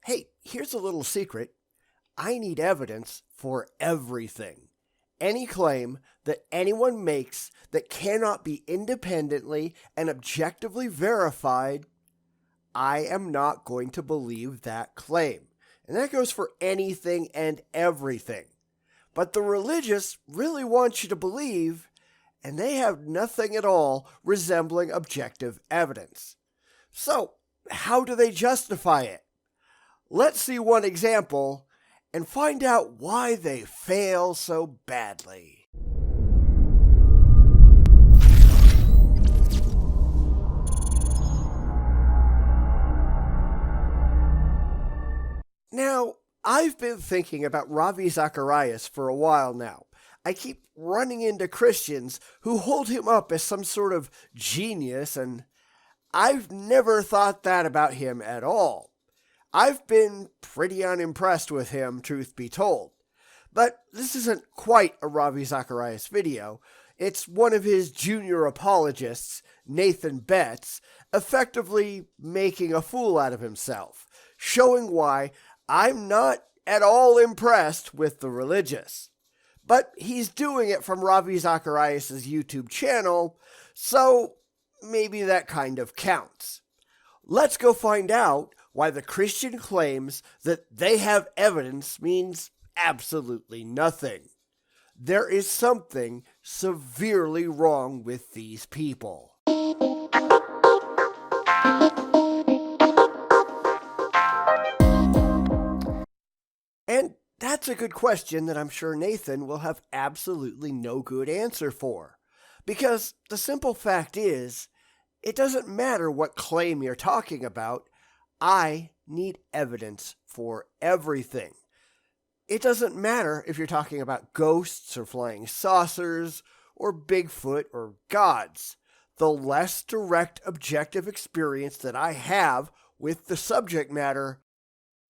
Hey, here's a little secret. I need evidence for everything. Any claim that anyone makes that cannot be independently and objectively verified, I am not going to believe that claim. And that goes for anything and everything. But the religious really want you to believe, and they have nothing at all resembling objective evidence. So, how do they justify it? Let's see one example and find out why they fail so badly. Now, I've been thinking about Ravi Zacharias for a while now. I keep running into Christians who hold him up as some sort of genius, and I've never thought that about him at all. I've been pretty unimpressed with him, truth be told. But this isn't quite a Ravi Zacharias video. It's one of his junior apologists, Nathan Betts, effectively making a fool out of himself, showing why I'm not at all impressed with the religious. But he's doing it from Ravi Zacharias' YouTube channel, so maybe that kind of counts. Let's go find out why the Christian claims that they have evidence means absolutely nothing. There is something severely wrong with these people. And that's a good question that I'm sure Nathan will have absolutely no good answer for. Because the simple fact is, it doesn't matter what claim you're talking about, I need evidence for everything. It doesn't matter if you're talking about ghosts or flying saucers or Bigfoot or gods. The less direct objective experience that I have with the subject matter,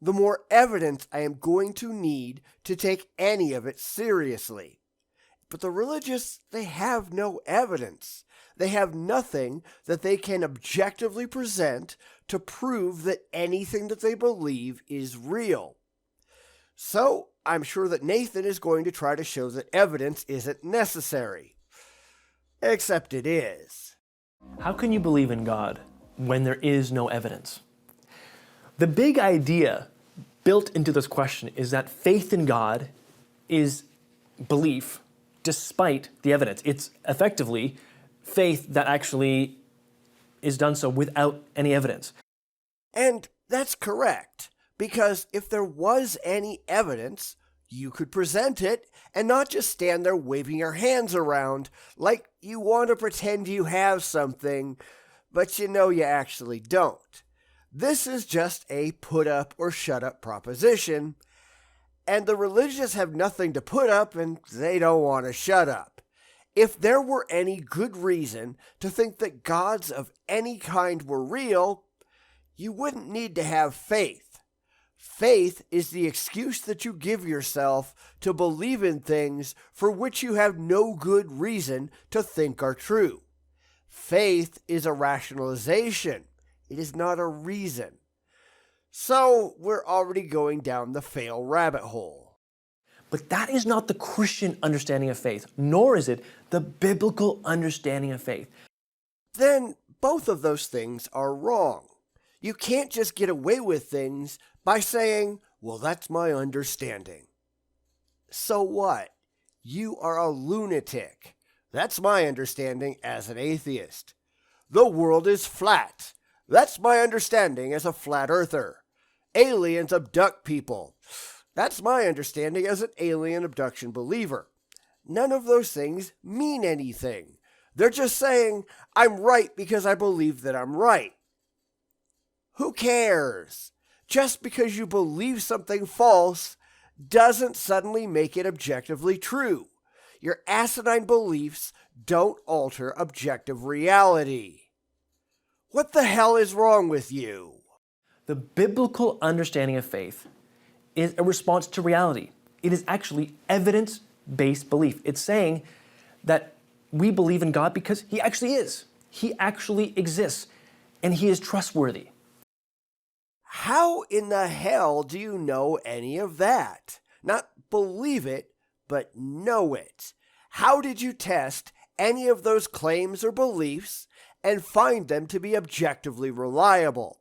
the more evidence I am going to need to take any of it seriously. But the religious, they have no evidence. They have nothing that they can objectively present to prove that anything that they believe is real. So, I'm sure that Nathan is going to try to show that evidence isn't necessary. Except it is. How can you believe in God when there is no evidence? The big idea built into this question is that faith in God is belief despite the evidence. It's effectively faith that actually is done so without any evidence. And that's correct, because if there was any evidence, you could present it and not just stand there waving your hands around like you want to pretend you have something, but you know you actually don't. This is just a put up or shut up proposition, and the religious have nothing to put up and they don't want to shut up. If there were any good reason to think that gods of any kind were real, you wouldn't need to have faith. Faith is the excuse that you give yourself to believe in things for which you have no good reason to think are true. Faith is a rationalization. It is not a reason. So we're already going down the fail rabbit hole. But that is not the Christian understanding of faith, nor is it the biblical understanding of faith. Then both of those things are wrong. You can't just get away with things by saying, well, that's my understanding. So what? You are a lunatic. That's my understanding as an atheist. The world is flat. That's my understanding as a flat earther. Aliens abduct people. That's my understanding as an alien abduction believer. None of those things mean anything. They're just saying, I'm right because I believe that I'm right. Who cares? Just because you believe something false doesn't suddenly make it objectively true. Your asinine beliefs don't alter objective reality. What the hell is wrong with you? The biblical understanding of faith is a response to reality. It is actually evidence-based belief. It's saying that we believe in God because He actually is. He actually exists, and He is trustworthy. How in the hell do you know any of that? Not believe it, but know it. How did you test any of those claims or beliefs and find them to be objectively reliable?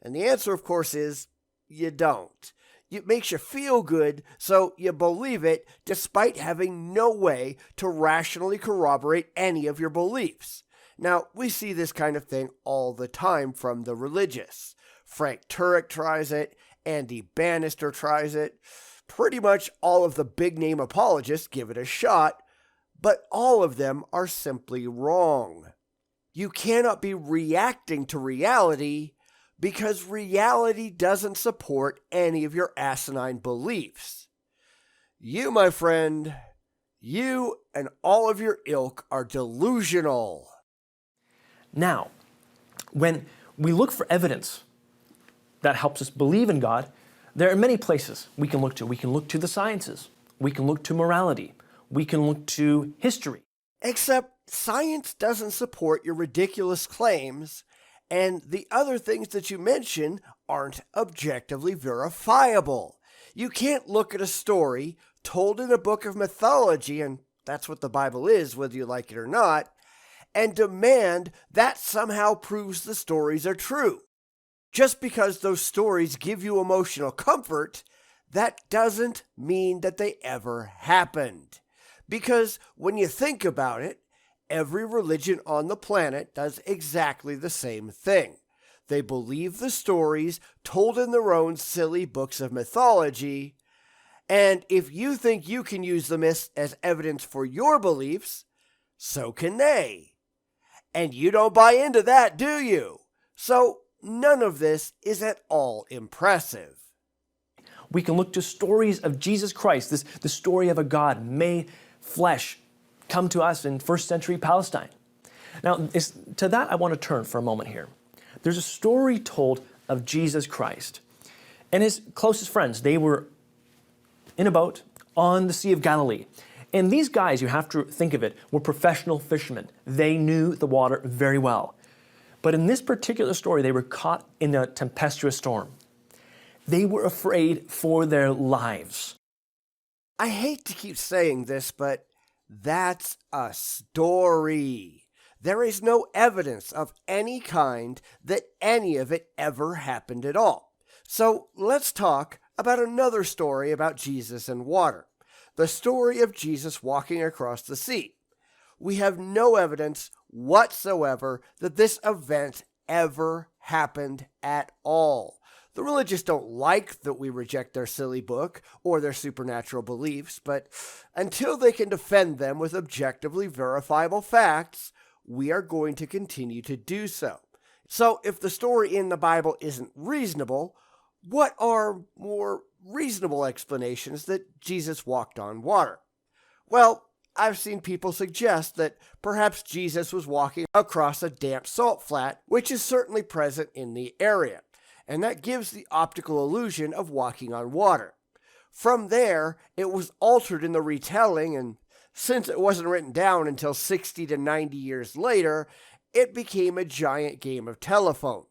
And the answer, of course, is you don't. It makes you feel good, so you believe it despite having no way to rationally corroborate any of your beliefs. Now, we see this kind of thing all the time from the religious. Frank Turek tries it, Andy Bannister tries it. Pretty much all of the big name apologists give it a shot, but all of them are simply wrong. You cannot be reacting to reality because reality doesn't support any of your asinine beliefs. You, my friend, you and all of your ilk are delusional. Now, when we look for evidence that helps us believe in God, there are many places we can look to. We can look to the sciences. We can look to morality. We can look to history. Except science doesn't support your ridiculous claims, and the other things that you mention aren't objectively verifiable. You can't look at a story told in a book of mythology, and that's what the Bible is, whether you like it or not, and demand that somehow proves the stories are true. Just because those stories give you emotional comfort, that doesn't mean that they ever happened. Because when you think about it, every religion on the planet does exactly the same thing. They believe the stories told in their own silly books of mythology, and if you think you can use the myths as evidence for your beliefs, so can they. And you don't buy into that, do you? So none of this is at all impressive. We can look to stories of Jesus Christ, the story of a God made flesh, come to us in first century Palestine. Now, to that I want to turn for a moment here. There's a story told of Jesus Christ and his closest friends. They were in a boat on the Sea of Galilee. And these guys, you have to think of it, were professional fishermen. They knew the water very well. But in this particular story, they were caught in a tempestuous storm. They were afraid for their lives. I hate to keep saying this, but that's a story. There is no evidence of any kind that any of it ever happened at all. So let's talk about another story about Jesus and water. The story of Jesus walking across the sea. We have no evidence whatsoever that this event ever happened at all. The religious don't like that we reject their silly book or their supernatural beliefs, but until they can defend them with objectively verifiable facts, we are going to continue to do so. So if the story in the Bible isn't reasonable, what are more reasonable explanations that Jesus walked on water? Well, I've seen people suggest that perhaps Jesus was walking across a damp salt flat, which is certainly present in the area, and that gives the optical illusion of walking on water. From there, it was altered in the retelling, and since it wasn't written down until 60 to 90 years later, it became a giant game of telephone.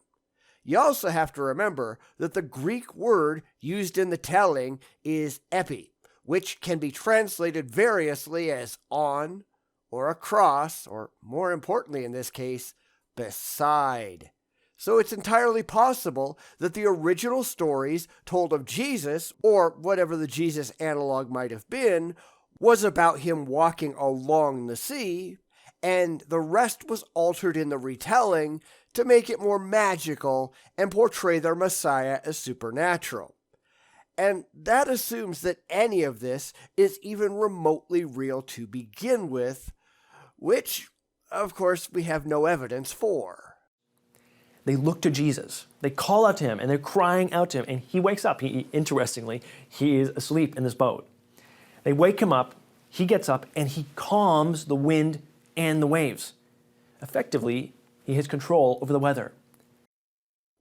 You also have to remember that the Greek word used in the telling is epi, which can be translated variously as on, or across, or more importantly in this case, beside. So it's entirely possible that the original stories told of Jesus, or whatever the Jesus analog might have been, was about him walking along the sea, and the rest was altered in the retelling to make it more magical and portray their Messiah as supernatural. And that assumes that any of this is even remotely real to begin with, which, of course, we have no evidence for. They look to Jesus. They call out to him, and they're crying out to him, and he wakes up. Interestingly, he is asleep in this boat. They wake him up, he gets up, and he calms the wind and the waves. Effectively, he has control over the weather.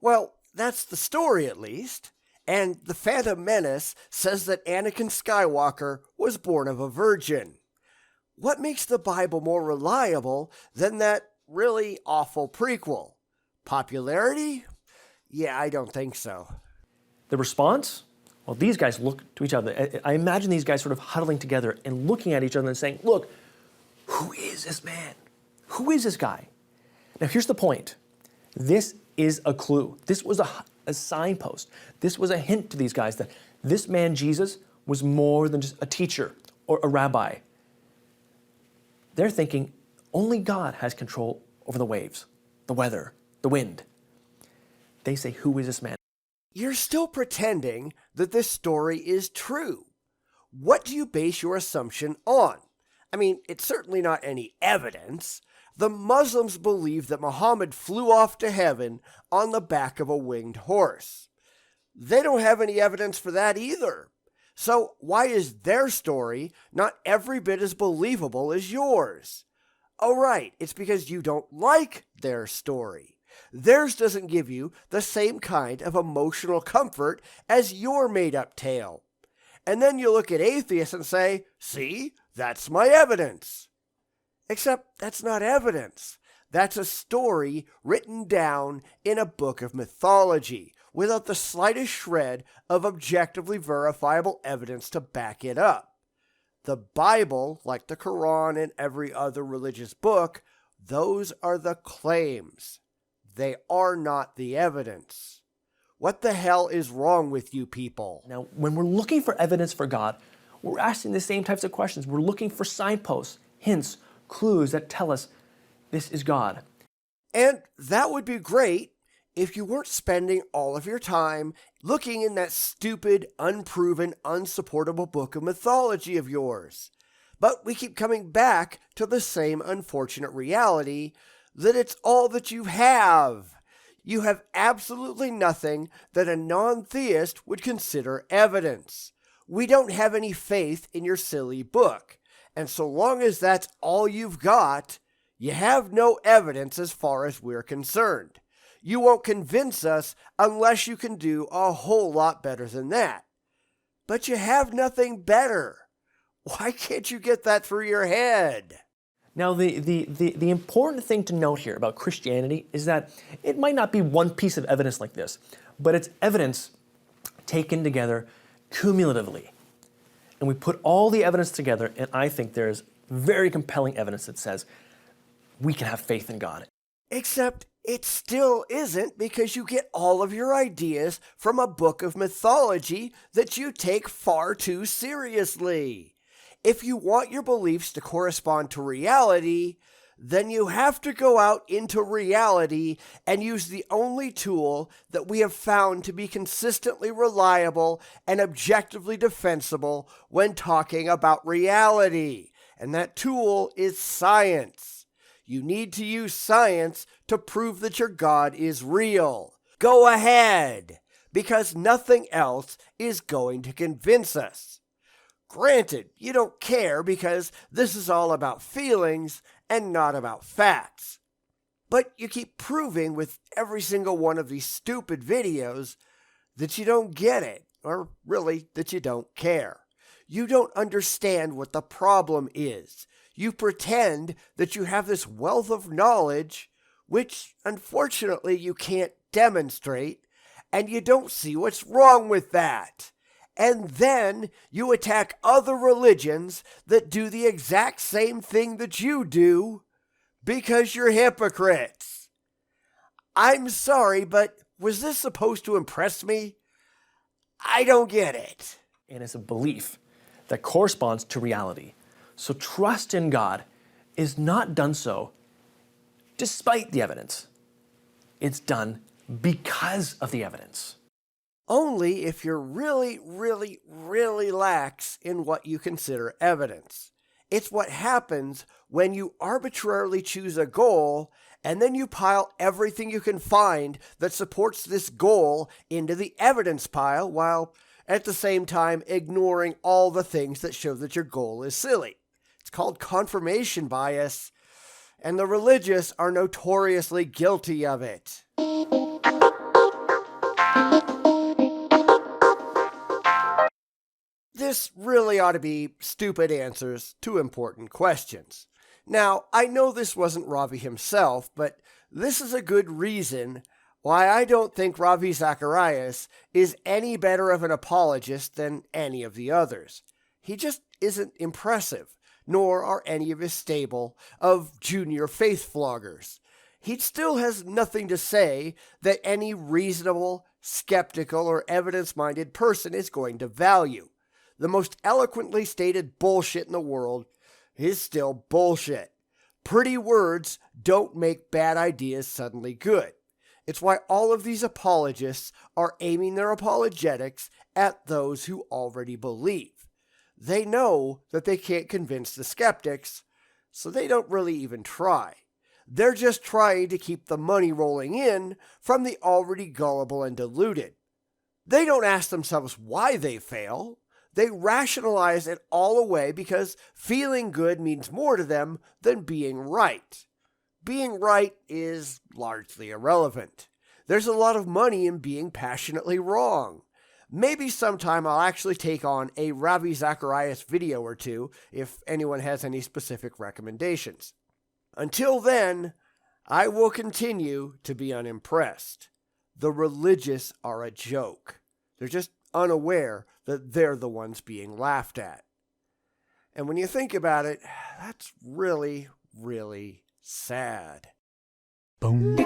Well, that's the story at least. And the Phantom Menace says that Anakin Skywalker was born of a virgin. What makes the Bible more reliable than that really awful prequel? Popularity? Yeah, I don't think so. The response? Well, these guys look to each other. I imagine these guys sort of huddling together and looking at each other and saying, look, who is this man? Who is this guy? Now, here's the point. This is a clue. This was a signpost. This was a hint to these guys that this man, Jesus, was more than just a teacher or a rabbi. They're thinking only God has control over the waves, the weather, the wind. They say, who is this man? You're still pretending that this story is true. What do you base your assumption on? I mean, it's certainly not any evidence. The Muslims believe that Muhammad flew off to heaven on the back of a winged horse. They don't have any evidence for that either. So why is their story not every bit as believable as yours? Oh, right, it's because you don't like their story. Theirs doesn't give you the same kind of emotional comfort as your made-up tale. And then you look at atheists and say, see, that's my evidence. Except that's not evidence. That's a story written down in a book of mythology without the slightest shred of objectively verifiable evidence to back it up. The Bible, like the Quran and every other religious book, those are the claims. They are not the evidence. What the hell is wrong with you people? Now, when we're looking for evidence for God, we're asking the same types of questions. We're looking for signposts, hints, clues that tell us this is God. And that would be great if you weren't spending all of your time looking in that stupid, unproven, unsupportable book of mythology of yours. But we keep coming back to the same unfortunate reality that it's all that you have. You have absolutely nothing that a non-theist would consider evidence. We don't have any faith in your silly book. And so long as that's all you've got, you have no evidence as far as we're concerned. You won't convince us unless you can do a whole lot better than that. But you have nothing better. Why can't you get that through your head? Now, the important thing to note here about Christianity is that it might not be one piece of evidence like this, but it's evidence taken together cumulatively. And we put all the evidence together, and I think there's very compelling evidence that says we can have faith in God. Except it still isn't, because you get all of your ideas from a book of mythology that you take far too seriously. If you want your beliefs to correspond to reality, then you have to go out into reality and use the only tool that we have found to be consistently reliable and objectively defensible when talking about reality. And that tool is science. You need to use science to prove that your God is real. Go ahead, because nothing else is going to convince us. Granted, you don't care because this is all about feelings and not about facts. But you keep proving with every single one of these stupid videos that you don't get it, or really that you don't care. You don't understand what the problem is. You pretend that you have this wealth of knowledge, which unfortunately you can't demonstrate, and you don't see what's wrong with that. And then you attack other religions that do the exact same thing that you do because you're hypocrites. I'm sorry, but was this supposed to impress me? I don't get it. And it's a belief that corresponds to reality. So trust in God is not done so despite the evidence. It's done because of the evidence. Only if you're really, really, really lax in what you consider evidence. It's what happens when you arbitrarily choose a goal and then you pile everything you can find that supports this goal into the evidence pile while at the same time ignoring all the things that show that your goal is silly. It's called confirmation bias, and the religious are notoriously guilty of it. This really ought to be stupid answers to important questions. Now, I know this wasn't Ravi himself, but this is a good reason Why, I don't think Ravi Zacharias is any better of an apologist than any of the others. He just isn't impressive, nor are any of his stable of junior faith floggers. He still has nothing to say that any reasonable, skeptical, or evidence-minded person is going to value. The most eloquently stated bullshit in the world is still bullshit. Pretty words don't make bad ideas suddenly good. It's why all of these apologists are aiming their apologetics at those who already believe. They know that they can't convince the skeptics, so they don't really even try. They're just trying to keep the money rolling in from the already gullible and deluded. They don't ask themselves why they fail. They rationalize it all away because feeling good means more to them than being right. Being right is largely irrelevant. There's a lot of money in being passionately wrong. Maybe sometime I'll actually take on a Ravi Zacharias video or two if anyone has any specific recommendations. Until then, I will continue to be unimpressed. The religious are a joke. They're just unaware that they're the ones being laughed at. And when you think about it, that's really, really sad. Bum